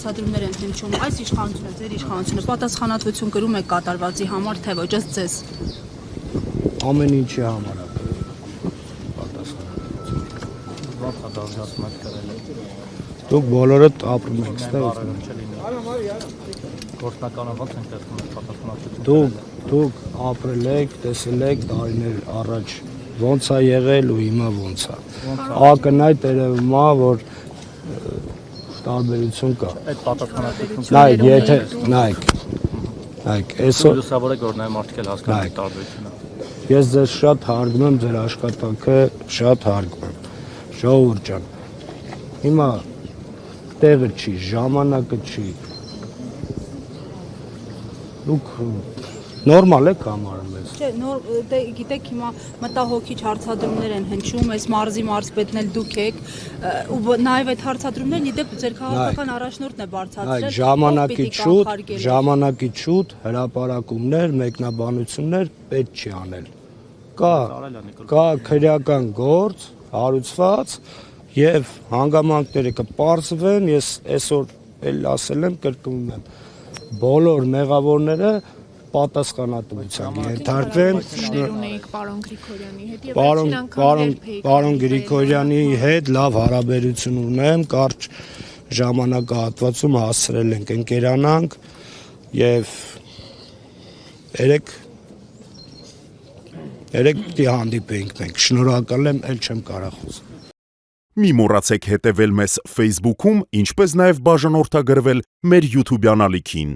հարցադրումներ են հնչում, այս իշխանությունը, ձեր իշխանությունը պատասխանատվություն կրում է կատարվածի համար, թե ոչ, ըստ ձեզ։ Ամեն ինչի համար է պատասխանատվություն։ Դուք բոլորդ ապրում եք ստեղ։ Դուք ապրել եք, տեսել եք տարիներ առաջ ոնց է եղել ու հիմա ոնց է։ Ակնհայտ երևում է, որ տարբերություն կա։ Այդ պատասխանատվությունը Նայեք, եթե նայեք, այսօր լուսավոր է, որ նաև մարդիկ էլ հասկանում են տարբերությունը։ ես ձեզ շատ հարգում եմ, ձեր աշխատանքը շատ հարգում եմ։ Ժողովուրդ ջան, հիմա տեղը չի, ժամանակը չի։ Դուք նորմալ եք համարում ես։ Չէ, գիտեք, հիմա մտահոգիչ հարցադրումներ են հնչում, այս մարզի մարզպետն էլ դուք եք, ու նաև այդ հարցադրումներն իդեպ ձեր քաղաքական առաջնորդն է բարձրացրել։ Ժամանակից շուտ հրապարակումներ, մեկնաբանություններ պետք չի անել։ Կա քրեական գործ հարուցված եւ հանգամանքները կպարզվեն, ես այսօր էլ ասել եմ, կրկնում եմ, բոլոր մեղավորները պատասխանատվության ենթարկվեն։ Պարոն Գրիգորյանի հետ լավ հարաբերություն ունեմ, կարճ ժամանակահատվածում հասցրել ենք ընկերանանք եւ երեք պիտի հանդիպենք մենք։ Շնորհակալ եմ, ել չեմ կարող խոսել։ Մի մոռացեք հետևել մեզ Facebook-ում, ինչպես նաև բաժանորդագրվել մեր YouTube-յան ալիքին։